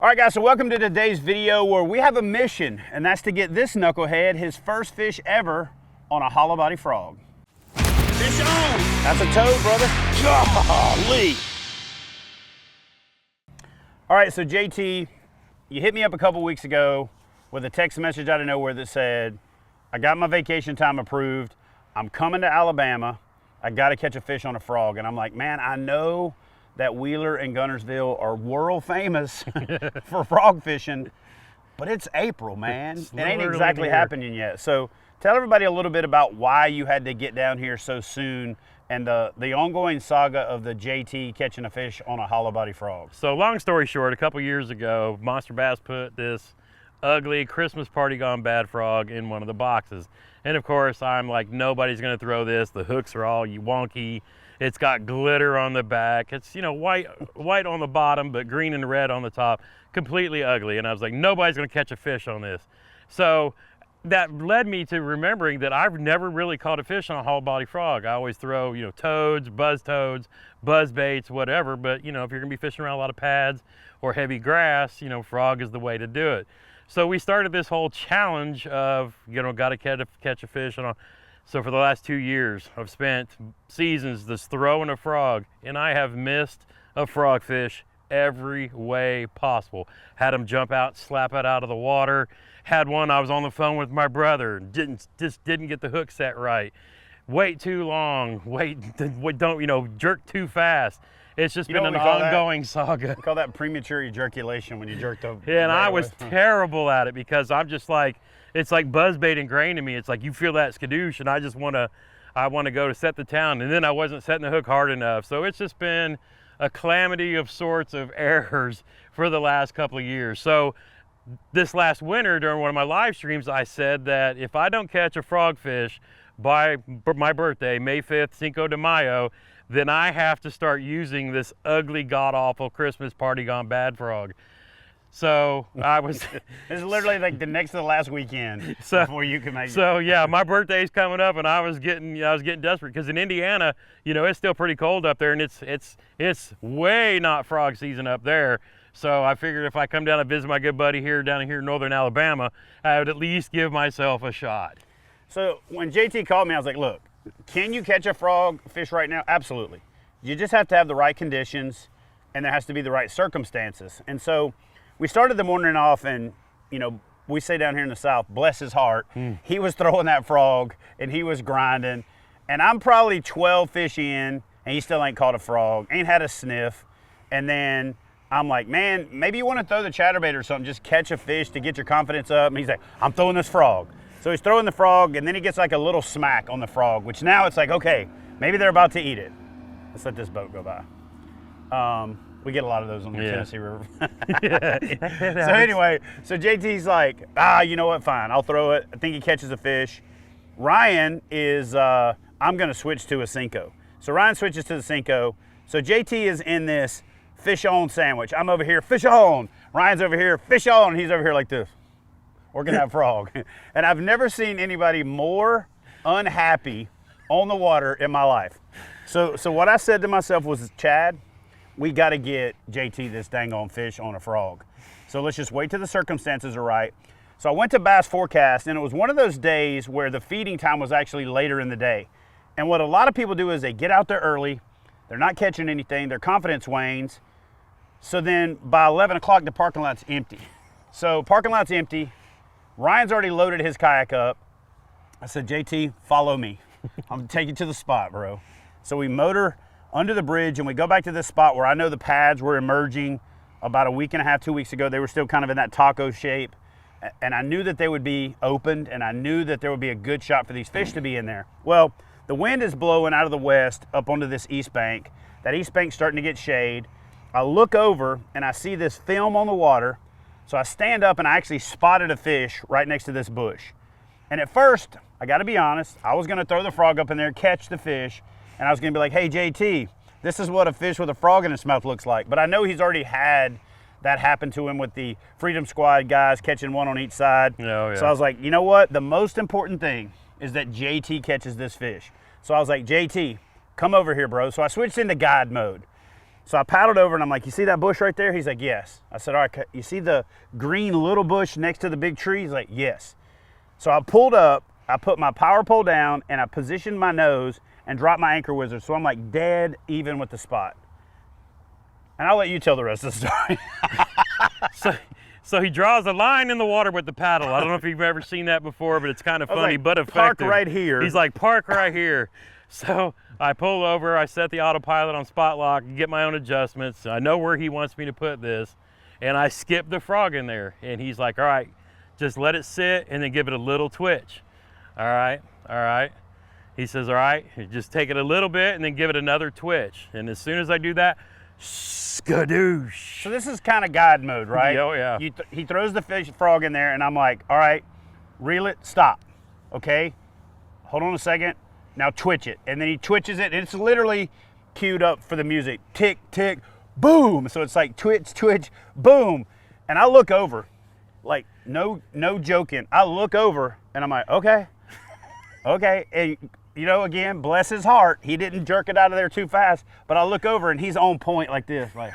All right, guys, so welcome to today's video where we have a mission, and that's to get this knucklehead his first fish ever on a hollow body frog. Fish on! That's a toad, brother. Golly! All right, so JT, you hit me up a couple weeks ago with a text message out of nowhere that said, I got my vacation time approved. I'm coming to Alabama. I got to catch a fish on a frog. And I'm like, man, I know that Wheeler and Guntersville are world famous for frog fishing, but it's April, man. It ain't exactly happening yet. So tell everybody a little bit about why you had to get down here so soon and the ongoing saga of the JT catching a fish on a hollow body frog. So long story short, a couple years ago, Monster Bass put this ugly Christmas party gone bad frog in one of the boxes. And of course, I'm like, nobody's gonna throw this. The hooks are all wonky. It's got glitter on the back. It's, you know, white on the bottom, but green and red on the top. Completely ugly. And I was like, nobody's gonna catch a fish on this. So that led me to remembering that I've never really caught a fish on a hollow body frog. I always throw, you know, toads, buzz baits, whatever. But, you know, if you're gonna be fishing around a lot of pads or heavy grass, you know, frog is the way to do it. So we started this whole challenge of, you know, gotta catch a fish on a. So for the last 2 years, I've spent seasons just throwing a frog, and I have missed a frog fish every way possible. Had him jump out, slap it out of the water. Had one, I was on the phone with my brother, just didn't get the hook set right. Wait too long, don't, you know, jerk too fast. It's just been an ongoing saga. We call that premature ejaculation when you jerked up. Yeah, and I was terrible at it because I'm just like, it's like buzzbait ingrained in me. It's like you feel that skadoosh, and I want to go to set the town, and then I wasn't setting the hook hard enough. So it's just been a calamity of sorts of errors for the last couple of years. So this last winter during one of my live streams, I said that if I don't catch a frogfish by my birthday, May 5th, Cinco de Mayo, then I have to start using this ugly, god-awful Christmas party gone bad frog. So I was. It's literally like the next to the last weekend before you can make it. So yeah, my birthday's coming up, and I was getting desperate because in Indiana, you know, it's still pretty cold up there, and it's way not frog season up there. So I figured if I come down and visit my good buddy down here in northern Alabama, I would at least give myself a shot. So when JT called me, I was like, look, can you catch a frog fish right now? Absolutely. You just have to have the right conditions, and there has to be the right circumstances. And so we started the morning off, and, you know, we say down here in the South, bless his heart, he was throwing that frog, and he was grinding. And I'm probably 12 fish in, and he still ain't caught a frog, ain't had a sniff. And then I'm like, man, maybe you want to throw the chatterbait or something, just catch a fish to get your confidence up. And he's like, I'm throwing this frog. So he's throwing the frog, and then he gets like a little smack on the frog, which now it's like, okay, maybe they're about to eat it. Let's let this boat go by. We get a lot of those on the Tennessee River. So anyway, so JT's like, you know what, fine, I'll throw it. I think he catches a fish. Ryan is, I'm gonna switch to a Cinco. So Ryan switches to the Cinco. So JT is in this fish on sandwich. I'm over here, fish on. Ryan's over here, fish on. He's over here like this. We're gonna have frog. And I've never seen anybody more unhappy on the water in my life. So what I said to myself was, Chad, we got to get JT this dang on fish on a frog. So let's just wait till the circumstances are right. So I went to Bass Forecast, and it was one of those days where the feeding time was actually later in the day. And what a lot of people do is they get out there early, they're not catching anything, their confidence wanes. So then by 11 o'clock, the parking lot's empty. So parking lot's empty. Ryan's already loaded his kayak up. I said, JT, follow me. I'm gonna take you to the spot, bro. So we motor under the bridge, and we go back to this spot where I know the pads were emerging about a week and a half, 2 weeks ago. They were still kind of in that taco shape, and I knew that they would be opened, and I knew that there would be a good shot for these fish to be in there. Well, the wind is blowing out of the west up onto this east bank. That east bank's starting to get shade. I look over, and I see this film on the water, so I stand up, and I actually spotted a fish right next to this bush. And at first, I gotta be honest, I was gonna throw the frog up in there, catch the fish, and I was gonna be like, hey, JT, this is what a fish with a frog in its mouth looks like. But I know he's already had that happen to him with the Freedom Squad guys catching one on each side. Oh, yeah. So I was like, you know what? The most important thing is that JT catches this fish. So I was like, JT, come over here, bro. So I switched into guide mode. So I paddled over and I'm like, you see that bush right there? He's like, yes. I said, all right, you see the green little bush next to the big tree? He's like, yes. So I pulled up, I put my power pole down, and I positioned my nose and dropped my anchor wizard. So I'm like dead even with the spot. And I'll let you tell the rest of the story. So he draws a line in the water with the paddle. I don't know if you've ever seen that before, but it's kind of funny, like, but effective. park right here. He's like, park right here. So I pull over, I set the autopilot on spot lock, get my own adjustments. I know where he wants me to put this, and I skip the frog in there. And he's like, all right, just let it sit and then give it a little twitch. All right, all right. He says, all right, just take it a little bit and then give it another twitch. And as soon as I do that, skadoosh. So this is kind of guide mode, right? Oh, yeah. He throws the frog in there, and I'm like, all right, reel it, stop, okay? Hold on a second. Now twitch it. And then he twitches it, and it's literally queued up for the music. Tick, tick, boom. So it's like twitch, twitch, boom. And I look over, like no joking. I look over, and I'm like, okay, okay. And you know, again, bless his heart, he didn't jerk it out of there too fast. But I look over, and he's on point like this, like.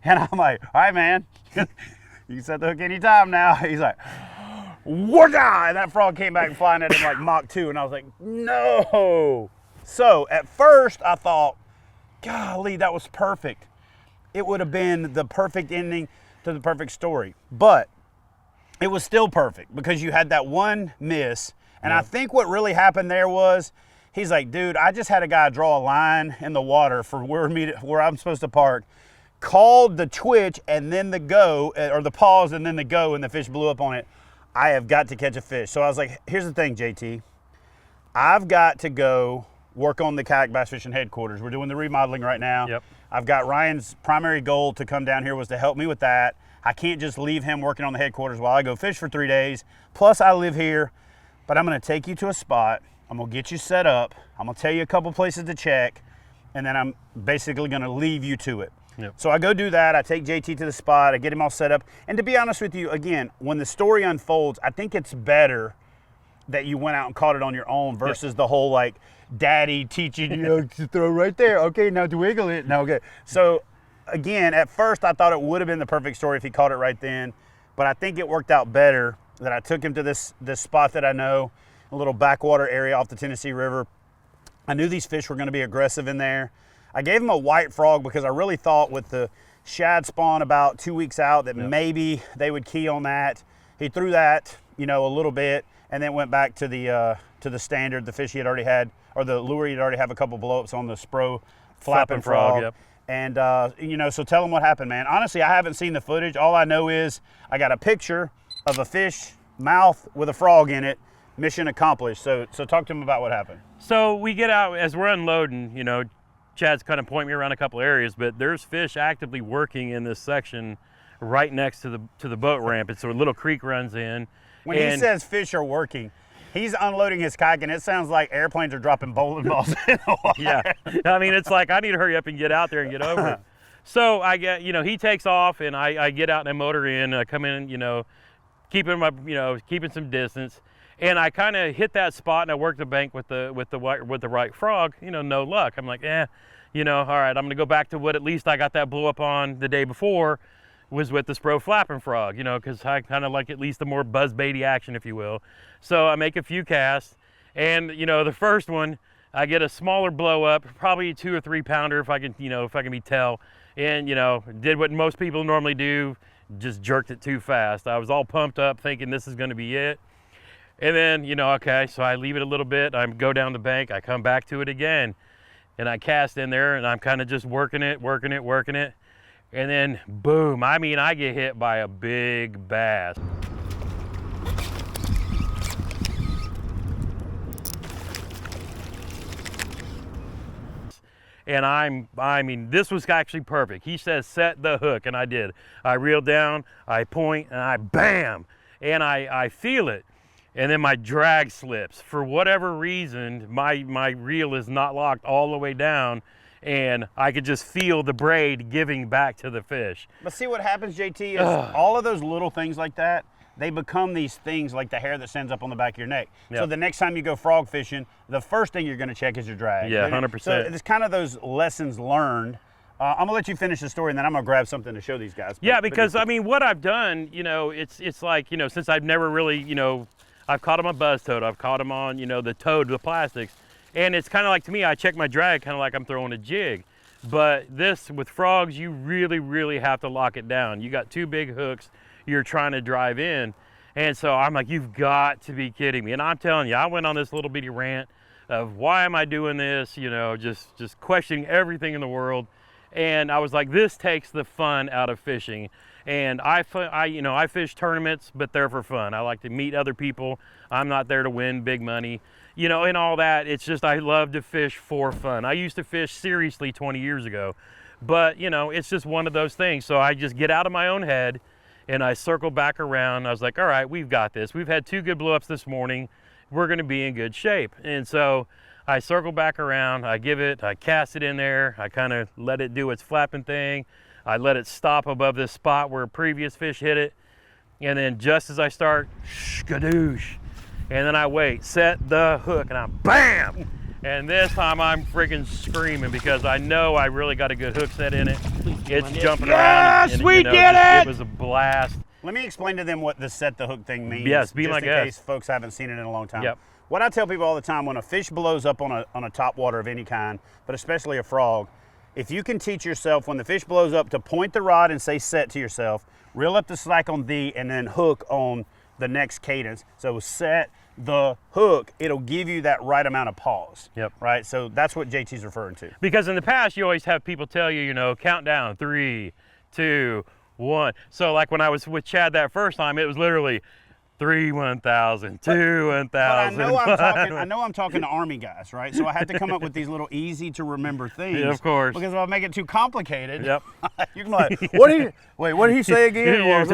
And I'm like, all right, man, you can set the hook anytime now. He's like, whoosh-ah! And that frog came back flying at him like Mach 2, and I was like, no. So at first I thought, golly, that was perfect. It would have been the perfect ending to the perfect story. But it was still perfect because you had that one miss. And I think what really happened there was, he's like, dude, I just had a guy draw a line in the water for where I'm supposed to park, called the twitch and then the go, or the pause and then the go, and the fish blew up on it. I have got to catch a fish. So I was like, here's the thing, JT. I've got to go work on the kayak bass fishing headquarters. We're doing the remodeling right now. Yep. I've got Ryan's primary goal to come down here was to help me with that. I can't just leave him working on the headquarters while I go fish for 3 days. Plus I live here, but I'm gonna take you to a spot. I'm gonna get you set up. I'm gonna tell you a couple places to check, and then I'm basically gonna leave you to it. Yep. So I go do that. I take JT to the spot. I get him all set up. And to be honest with you, again, when the story unfolds, I think it's better that you went out and caught it on your own versus the whole like daddy teaching you to throw right there. Okay, now to wiggle it. No, okay. So again, at first I thought it would have been the perfect story if he caught it right then, but I think it worked out better that I took him to this spot that I know, a little backwater area off the Tennessee River. I knew these fish were going to be aggressive in there. I gave him a white frog because I really thought with the shad spawn about 2 weeks out that maybe they would key on that. He threw that, you know, a little bit, and then went back to the standard, the fish he had already had, or the lure he'd already have a couple blowups on the Spro flapping frog. Yep. And you know, so tell him what happened, man. Honestly, I haven't seen the footage. All I know is I got a picture of a fish mouth with a frog in it. Mission accomplished. So talk to him about what happened. So we get out as we're unloading, you know, Chad's kind of pointing me around a couple areas, but there's fish actively working in this section right next to the boat ramp. It's a little creek runs in. When he says fish are working, he's unloading his kayak, and it sounds like airplanes are dropping bowling balls in the water. Yeah, I mean, it's like I need to hurry up and get out there and get over it. So I get, you know, he takes off, and I get out and I motor in. I come in, you know, keeping some distance, and I kind of hit that spot, and I work the bank with the right frog. You know, no luck. I'm like, you know, all right, I'm gonna go back to what at least I got that blow up on the day before, was with the Spro flapping frog, you know, because I kind of like at least a more buzzbaity action, if you will. So I make a few casts, and you know, the first one, I get a smaller blow up, probably a 2 or 3 pounder if I can, you know, if I can be tell, and you know, did what most people normally do, just jerked it too fast. I was all pumped up thinking this is going to be it. And then, you know, okay, so I leave it a little bit, I go down the bank, I come back to it again, and I cast in there, and I'm kind of just working it, and then boom, I mean, I get hit by a big bass. And I mean, this was actually perfect. He says, set the hook, and I did. I reel down, I point, and I bam, and I feel it. And then my drag slips. For whatever reason, my reel is not locked all the way down, and I could just feel the braid giving back to the fish. But see what happens, JT, is all of those little things like that, they become these things like the hair that stands up on the back of your neck. Yep. So the next time you go frog fishing, the first thing you're going to check is your drag. Yeah, 100%. So it's kind of those lessons learned. I'm going to let you finish the story, and then I'm going to grab something to show these guys. Yeah, because, I mean, what I've done, you know, it's like, you know, since I've never really, you know, I've caught them on buzz toad, I've caught them on, you know, the toad, the plastics, and it's kind of like, to me, I check my drag kind of like I'm throwing a jig. But this, with frogs, you really have to lock it down. You got 2 big hooks you're trying to drive in. And so I'm like, you've got to be kidding me. And I'm telling you, I went on this little bitty rant of why am I doing this? You know, just questioning everything in the world. And I was like, this takes the fun out of fishing. And I fish tournaments, but they're for fun. I like to meet other people. I'm not there to win big money, you know, and all that. It's just, I love to fish for fun. I used to fish seriously 20 years ago, but you know, it's just one of those things. So I just get out of my own head and I circle back around. I was like, all right, we've got this. We've had 2 good blow-ups this morning. We're gonna be in good shape. And so I circle back around, I cast it in there. I kind of let it do its flapping thing. I let it stop above this spot where a previous fish hit it. And then just as I start, skadoosh. And then I wait, set the hook, and I'm bam! And this time I'm freaking screaming because I know I really got a good hook set in it. It's jumping around. Yes, we did it! It was a blast. Let me explain to them what the set the hook thing means. Yes, be my just in guest. case folks haven't seen it in a long time. Yep. What I tell people all the time, when a fish blows up on a top water of any kind, but especially a frog, if you can teach yourself when the fish blows up to point the rod and say set to yourself, reel up the slack on the, and then hook on the next cadence. So set the hook, it'll give you that right amount of pause. Yep. Right? So that's what JT's referring to. Because in the past, you always have people tell you, you know, count down, 3, 2, 1. So like when I was with Chad that first time, it was literally 3, 1,000, 2, 1,000. I know I'm talking to Army guys, right? So I had to come up with these little easy to remember things. Yeah, of course. Because if I make it too complicated, Yep. you can be like, what did he say again?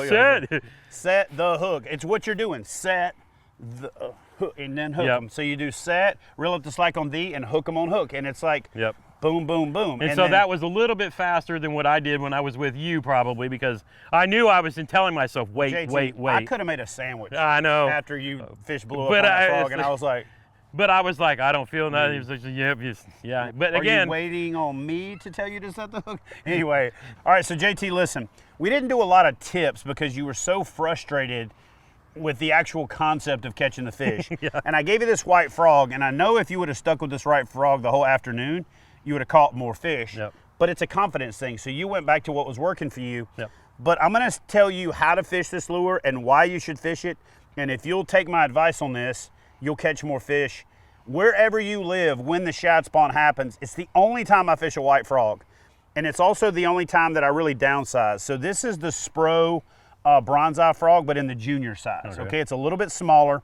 Set. Set the hook. It's what you're doing. Set the hook and then hook Yep. them. So you do set, reel up the slack on the, and hook them on hook. And it's like, Yep. boom, boom, boom. And so then, that was a little bit faster than what I did when I was with you, probably, because I knew I was telling myself, wait, JT, wait. I could have made a sandwich I know. after you fish blew up But on that frog, and I was like, But I was like, I don't feel nothing. He was like, yep, yeah. But are again, you waiting on me to tell you to set the hook? Anyway, all right, so JT, listen, we didn't do a lot of tips because you were so frustrated with the actual concept of catching the fish. Yeah. And I gave you this white frog, and I know if you would have stuck with this white frog the whole afternoon, you would have caught more fish. Yep. But it's a confidence thing, so you went back to what was working for you. Yep. But I'm gonna tell you how to fish this lure and why you should fish it. And if you'll take my advice on this, you'll catch more fish. Wherever you live, when the shad spawn happens, it's the only time I fish a white frog. And it's also the only time that I really downsize. So this is the Spro bronze eye frog, but in the junior size, okay? It's a little bit smaller.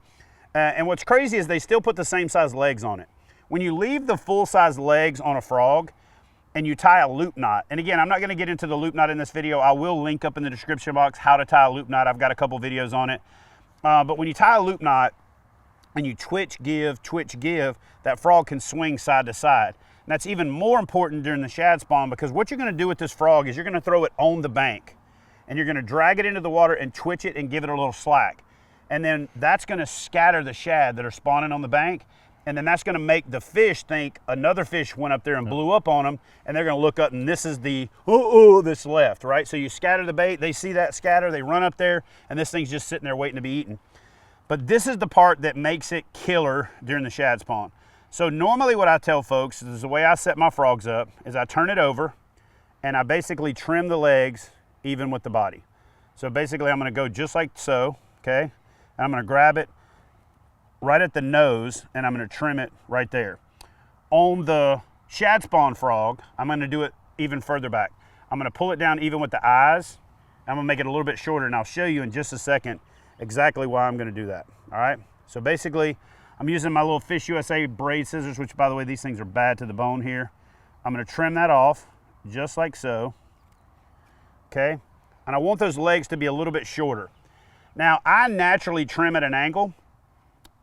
And what's crazy is they still put the same size legs on it. When you leave the full size legs on a frog and you tie a loop knot, and again, I'm not gonna get into the loop knot in this video. I will link up in the description box how to tie a loop knot. I've got a couple videos on it. But when you tie a loop knot and you twitch, give, that frog can swing side to side. And that's even more important during the shad spawn, because what you're gonna do with this frog is you're gonna throw it on the bank and you're gonna drag it into the water and twitch it and give it a little slack. And then that's gonna scatter the shad that are spawning on the bank. And then that's gonna make the fish think another fish went up there and blew up on them, and they're gonna look up and this is the, this left, right? So you scatter the bait, they see that scatter, they run up there, and this thing's just sitting there waiting to be eaten. But this is the part that makes it killer during the shad spawn. So normally what I tell folks is the way I set my frogs up is I turn it over and I basically trim the legs even with the body. So basically I'm gonna go just like so, okay? And I'm gonna grab it right at the nose and I'm gonna trim it right there. On the shad spawn frog, I'm gonna do it even further back. I'm gonna pull it down even with the eyes. I'm gonna make it a little bit shorter, and I'll show you in just a second exactly why I'm gonna do that, all right? So basically, I'm using my little Fish USA braid scissors, which by the way, these things are bad to the bone here. I'm gonna trim that off just like so, okay? And I want those legs to be a little bit shorter. Now, I naturally trim at an angle.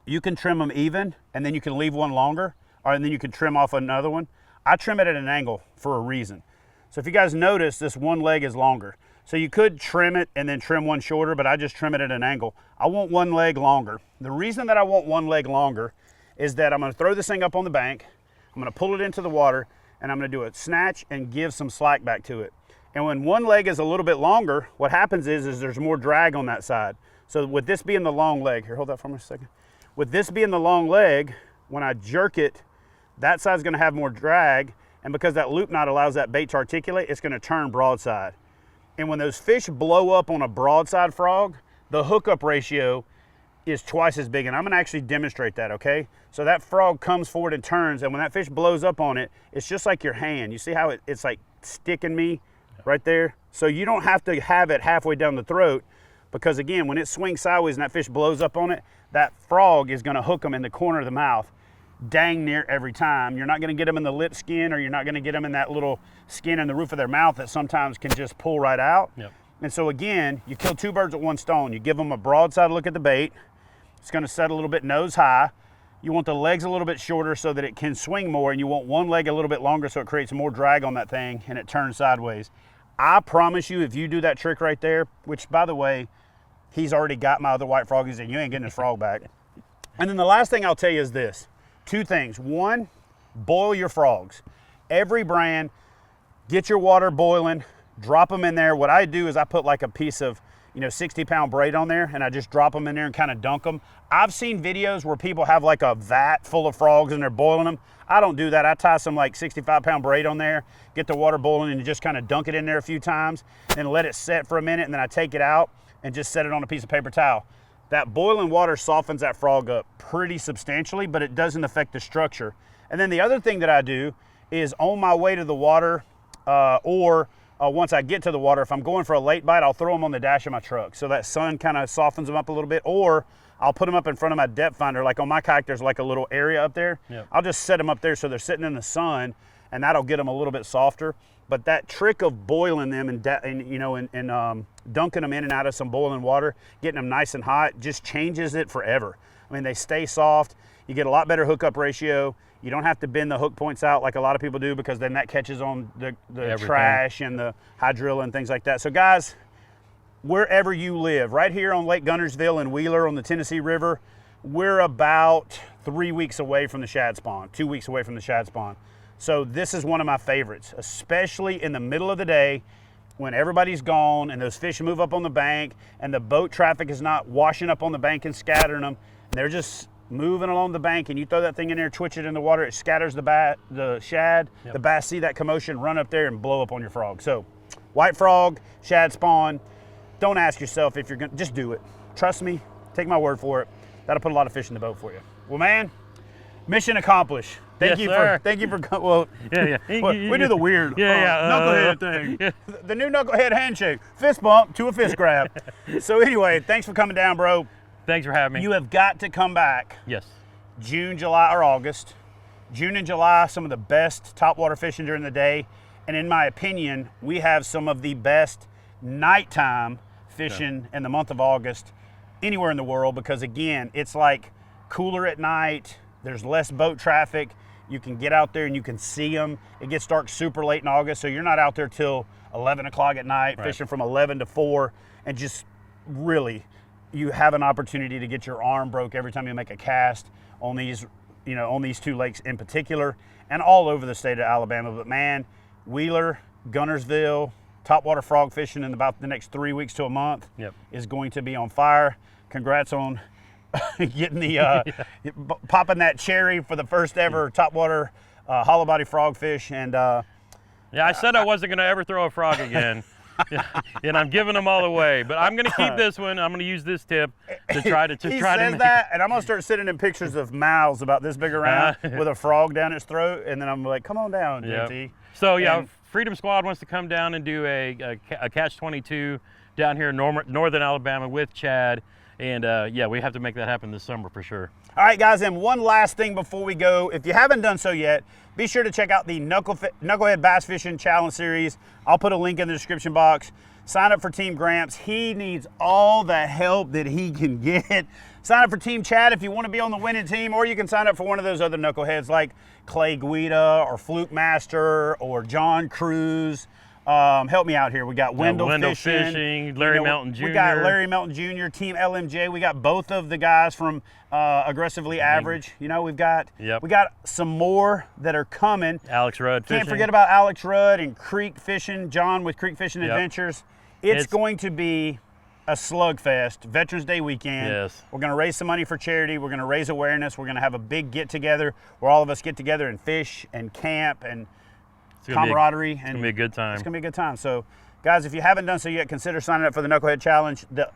You can trim them even, and then you can leave one longer, and then you can trim off another one. I trim it at an angle for a reason. So if you guys notice, this one leg is longer. So you could trim it and then trim one shorter, but I just trim it at an angle. I want one leg longer. The reason that I want one leg longer is that I'm gonna throw this thing up on the bank, I'm gonna pull it into the water, and I'm gonna do a snatch and give some slack back to it. And when one leg is a little bit longer, what happens is there's more drag on that side. So with this being the long leg, here, hold that for me a second. With this being the long leg, when I jerk it, that side's gonna have more drag, and because that loop knot allows that bait to articulate, it's gonna turn broadside. And when those fish blow up on a broadside frog, the hookup ratio is twice as big, and I'm gonna actually demonstrate that, okay? So that frog comes forward and turns, and when that fish blows up on it, it's just like your hand. You see how it's like sticking me right there? So you don't have to have it halfway down the throat, because again, when it swings sideways and that fish blows up on it, that frog is gonna hook them in the corner of the mouth dang near every time. You're not gonna get them in the lip skin, or you're not gonna get them in that little skin in the roof of their mouth that sometimes can just pull right out. Yep. And so again, you kill two birds with one stone. You give them a broadside look at the bait. It's gonna set a little bit nose high. You want the legs a little bit shorter so that it can swing more, and you want one leg a little bit longer so it creates more drag on that thing and it turns sideways. I promise you, if you do that trick right there, which by the way, he's already got my other white frog, he said, you ain't getting this frog back. And then the last thing I'll tell you is this. Two things. One, boil your frogs. Every brand, get your water boiling, drop them in there. What I do is I put like a piece of 60-pound braid on there, and I just drop them in there and kind of dunk them. I've seen videos where people have like a vat full of frogs and they're boiling them. I don't do that. I tie some like 65-pound braid on there, get the water boiling, and just kind of dunk it in there a few times and let it set for a minute, and then I take it out and just set it on a piece of paper towel. That boiling water softens that frog up pretty substantially, but it doesn't affect the structure. And then the other thing that I do is on my way to the water, once I get to the water, if I'm going for a late bite, I'll throw them on the dash of my truck. So that sun kind of softens them up a little bit, or I'll put them up in front of my depth finder. Like on my kayak, there's like a little area up there. Yep. I'll just set them up there so they're sitting in the sun, and that'll get them a little bit softer. But that trick of boiling them and dunking them in and out of some boiling water, getting them nice and hot, just changes it forever. I mean, they stay soft. You get a lot better hookup ratio. You don't have to bend the hook points out like a lot of people do, because then that catches on the trash and the hydrilla and things like that. So guys, wherever you live, right here on Lake Guntersville and Wheeler on the Tennessee River, we're about 3 weeks away from the shad spawn, 2 weeks away from the shad spawn. So this is one of my favorites, especially in the middle of the day when everybody's gone and those fish move up on the bank and the boat traffic is not washing up on the bank and scattering them. And they're just moving along the bank, and you throw that thing in there, twitch it in the water, it scatters the shad. Yep. The bass see that commotion, run up there and blow up on your frog. So white frog, shad spawn, don't ask yourself if you're gonna, just do it. Trust me, take my word for it. That'll put a lot of fish in the boat for you. Well, man, mission accomplished. Thank you for well, yeah. We do the weird knucklehead thing. Yeah. The new knucklehead handshake. Fist bump to a fist grab. So anyway, thanks for coming down, bro. Thanks for having me. You have got to come back. Yes. June, July, or August. June and July, some of the best topwater fishing during the day. And in my opinion, we have some of the best nighttime fishing in the month of August anywhere in the world, because again, it's like cooler at night. There's less boat traffic. You can get out there and you can see them. It gets dark super late in August, so you're not out there till 11 o'clock at night, right, fishing from 11 to 4, and just really, you have an opportunity to get your arm broke every time you make a cast on these, on these two lakes in particular, and all over the state of Alabama. But man, Wheeler, Guntersville, topwater frog fishing in about the next 3 weeks to a month is going to be on fire. Congrats on getting the popping that cherry for the first ever topwater hollow body frog fish. And yeah, I said I wasn't going to ever throw a frog again. And I'm giving them all away, but I'm going to keep this one. I'm going to use this tip to try to he says that, and I'm going to start sending him pictures of mouths about this big around with a frog down its throat, and then I'm like, come on down, JT. So yeah, Freedom Squad wants to come down and do a catch 22 down here in northern Alabama with Chad. And yeah, we have to make that happen this summer for sure. All right, guys, and one last thing before we go. If you haven't done so yet, be sure to check out the Knucklehead Bass Fishing Challenge Series. I'll put a link in the description box. Sign up for Team Gramps. He needs all the help that he can get. Sign up for Team Chad if you want to be on the winning team, or you can sign up for one of those other knuckleheads like Clay Guida or Fluke Master or John Cruz. Help me out here. We got Wendell, Fishing, Larry Melton Jr. We got Larry Melton Jr., Team LMJ. We got both of the guys from Aggressively Average. You know, we got some more that are coming. Alex Rudd Fishing. Can't forget about Alex Rudd and Creek Fishing, John with Creek Fishing Adventures. It's going to be a slugfest, Veterans Day weekend. Yes. We're going to raise some money for charity. We're going to raise awareness. We're going to have a big get-together where all of us get together and fish and camp and camaraderie. It's going to be a good time. It's going to be a good time. So, guys, if you haven't done so yet, consider signing up for the Knucklehead Challenge. The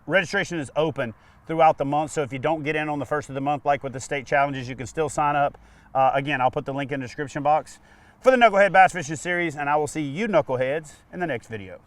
registration is open throughout the month, so if you don't get in on the first of the month, like with the state challenges, you can still sign up. Again, I'll put the link in the description box for the Knucklehead Bass Fishing Series, and I will see you knuckleheads in the next video.